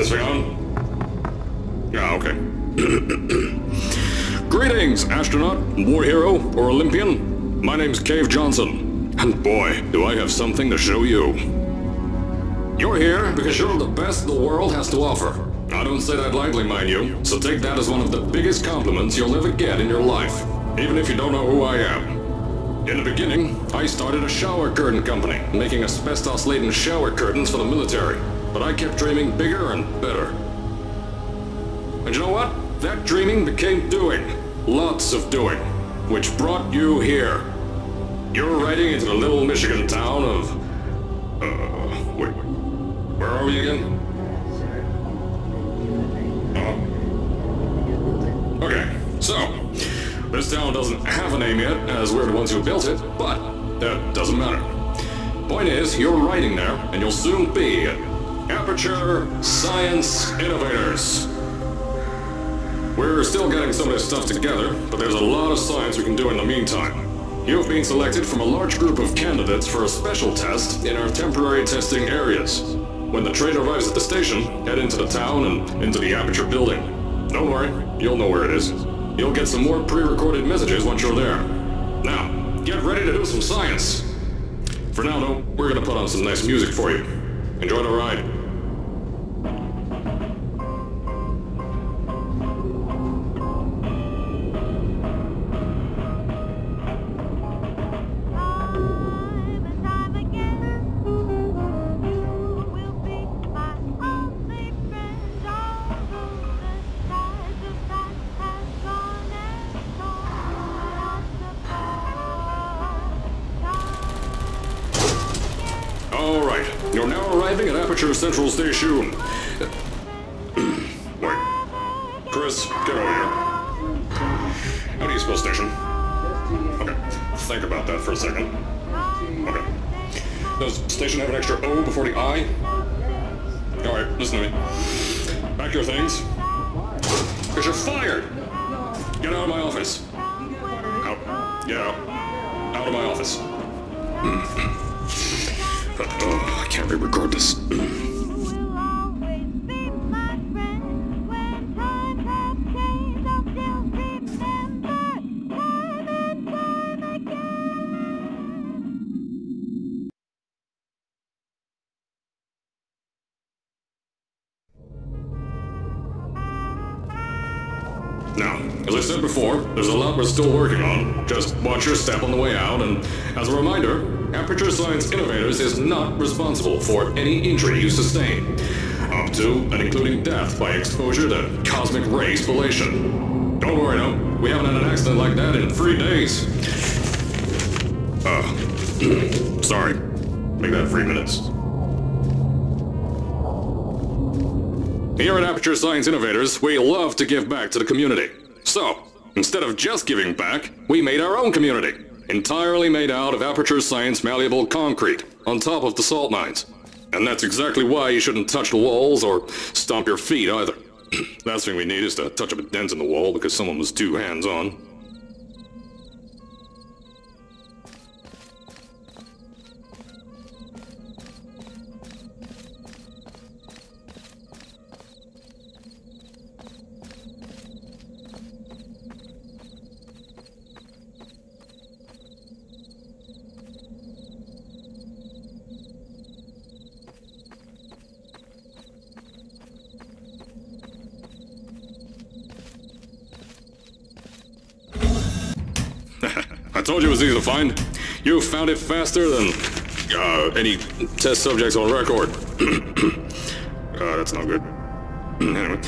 this thing on? Yeah, okay. Greetings, astronaut, war hero, or Olympian. My name's Cave Johnson, and boy, do I have something to show you. You're here because you're the best the world has to offer. I don't say that lightly, mind you, so take that as one of the biggest compliments you'll ever get in your life, even if you don't know who I am. In the beginning, I started a shower curtain company, making asbestos-laden shower curtains for the military, but I kept dreaming bigger and better. And you know what? That dreaming became doing. Lots of doing. Which brought you here. You're riding into the little Michigan town of... wait. Where are we again? Okay, so... this town doesn't have a name yet, as we're the ones who built it, but that doesn't matter. Point is, you're riding there, and you'll soon be at Aperture Science Innovators. We're still getting some of this stuff together, but there's a lot of science we can do in the meantime. You've been selected from a large group of candidates for a special test in our temporary testing areas. When the train arrives at the station, head into the town and into the Aperture building. Don't worry, you'll know where it is. You'll get some more pre-recorded messages once you're there. Now, get ready to do some science. For now, though, we're gonna put on some nice music for you. Enjoy the ride. Alright, you're now arriving at Aperture Central Station. Wait. Chris, get over here. How do you spell station? Okay, think about that for a second. Okay. Does station have an extra O before the I? Alright, listen to me. Pack your things. Because you're fired! Get out of my office. Out. Get out. Out of my office. Oh, I can't re-record this. Now, as I said before, there's a lot we're still working on. Just watch your step on the way out, and as a reminder, Aperture Science Innovators is not responsible for any injury you sustain, up to and including death by exposure to cosmic ray spallation. Don't worry, no, we haven't had an accident like that in 3 days. Sorry. Make that 3 minutes. Here at Aperture Science Innovators, we love to give back to the community. So, instead of just giving back, we made our own community. Entirely made out of Aperture Science malleable concrete, on top of the salt mines. And that's exactly why you shouldn't touch the walls or stomp your feet either. Last thing we need is to touch up a dent in the wall because someone was too hands-on. I told you it was easy to find. You found it faster than any test subjects on record. That's not good. Anyway,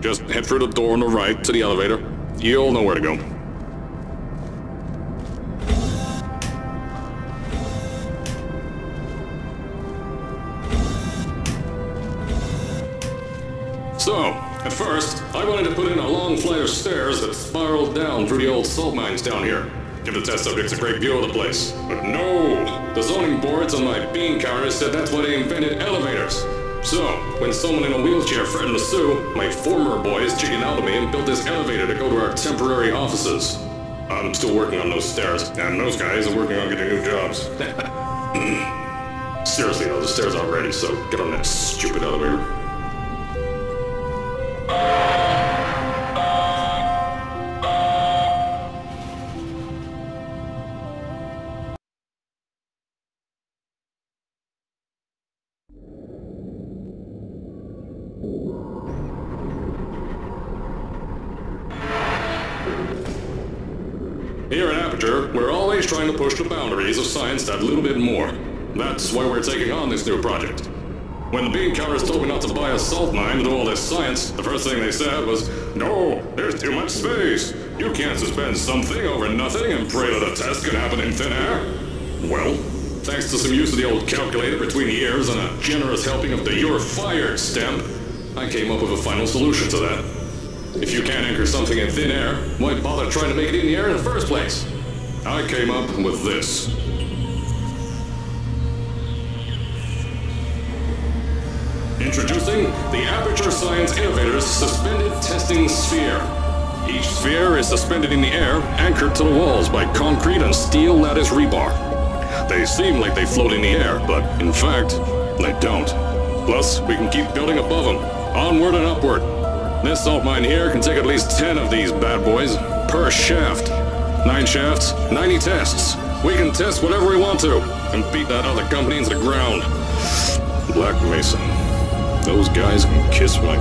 just head through the door on the right to the elevator. You'll know where to go. So, at first, I wanted to put in a long flight of stairs that spiraled down through the old salt mines down here. Give the test subjects a great view of the place. But no! The zoning boards on my bean counters said that's why they invented elevators. So, when someone in a wheelchair threatened to sue, my former boys chickened out of me and built this elevator to go to our temporary offices. I'm still working on those stairs, and those guys are working on getting new jobs. Seriously though, the stairs aren't ready, so get on that stupid elevator. Here at Aperture, we're always trying to push the boundaries of science that little bit more. That's why we're taking on this new project. When the bean counters told me not to buy a salt mine to do all this science, the first thing they said was, "No, there's too much space. You can't suspend something over nothing and pray that a test can happen in thin air." Well, thanks to some use of the old calculator between the ears and a generous helping of the "You're Fired" stamp, I came up with a final solution to that. If you can't anchor something in thin air, why bother trying to make it in the air in the first place? I came up with this. Introducing the Aperture Science Innovators Suspended Testing Sphere. Each sphere is suspended in the air, anchored to the walls by concrete and steel lattice rebar. They seem like they float in the air, but in fact, they don't. Plus, we can keep building above them, onward and upward. This salt mine here can take at least 10 of these bad boys per shaft. 9 shafts, 90 tests. We can test whatever we want to and beat that other company into the ground. Black Mesa. Those guys can kiss my...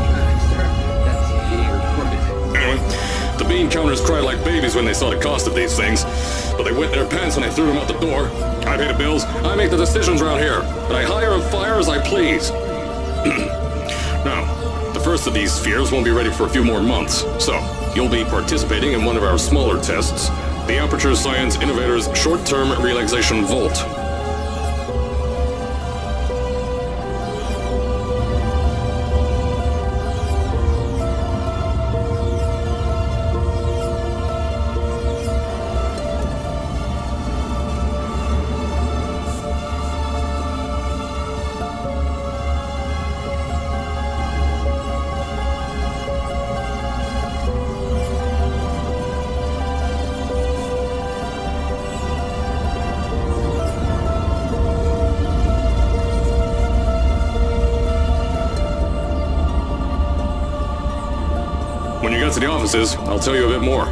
Anyway, the bean counters cried like babies when they saw the cost of these things, but they wet their pants when I threw them out the door. I pay the bills, I make the decisions around here, and I hire and fire as I please. Now, the first of these spheres won't be ready for a few more months, so you'll be participating in one of our smaller tests, the Aperture Science Innovators Short-Term Relaxation Volt. When you get to the offices, I'll tell you a bit more.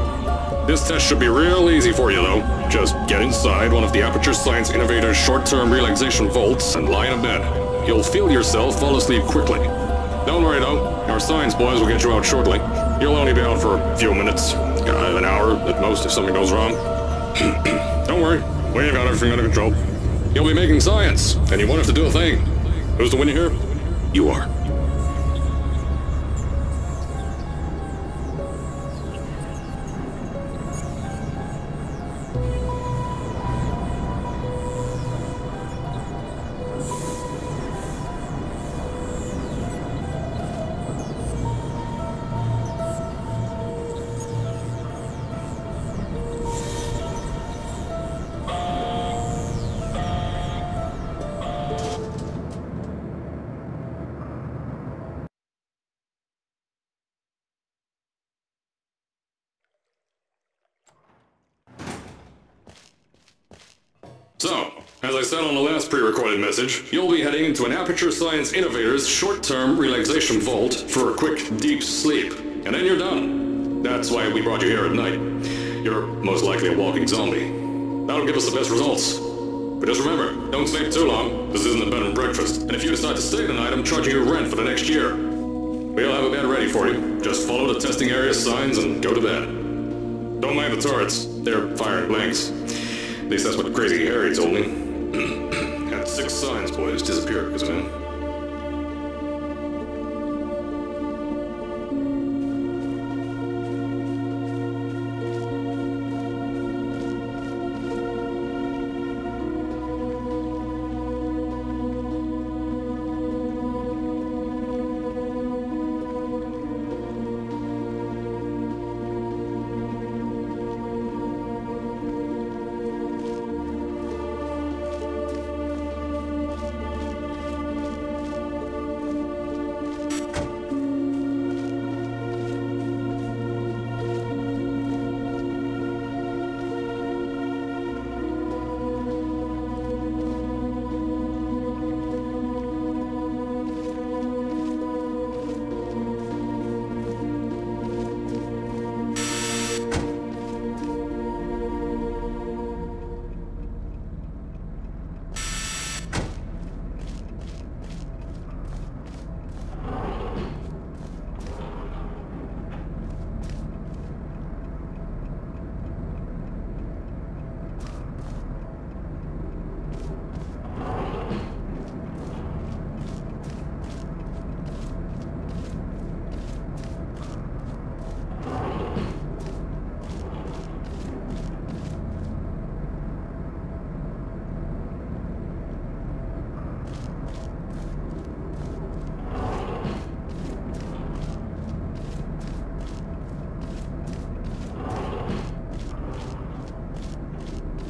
This test should be real easy for you, though. Just get inside one of the Aperture Science Innovators short-term relaxation vaults and lie in a bed. You'll feel yourself fall asleep quickly. Don't worry, though. Our science boys will get you out shortly. You'll only be out for a few minutes. An hour at most if something goes wrong. Don't worry. We've got everything under control. You'll be making science, and you won't have to do a thing. Who's the winner here? You are. So, as I said on the last pre-recorded message, you'll be heading into an Aperture Science Innovators short-term relaxation vault for a quick, deep sleep. And then you're done. That's why we brought you here at night. You're most likely a walking zombie. That'll give us the best results. But just remember, don't sleep too long. This isn't a bed and breakfast. And if you decide to stay tonight, I'm charging you rent for the next year. We'll have a bed ready for you. Just follow the testing area signs and go to bed. Don't mind the turrets. They're firing blanks. At least that's what Crazy Harry told me. Had 6 science boys disappear because of him.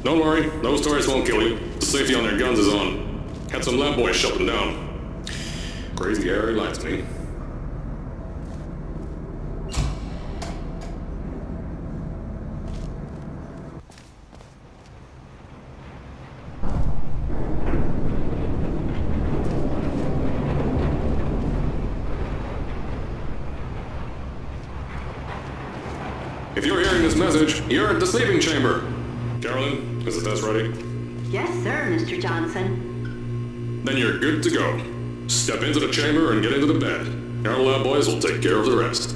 Don't worry, those turrets won't kill you. The safety on their guns is on. Had some lab boys shut them down. Crazy airy lights, me. If you're hearing this message, you're at the sleeping chamber. Carolyn, is the test ready? Yes, sir, Mr. Johnson. Then you're good to go. Step into the chamber and get into the bed. Our lab boys will take care of the rest.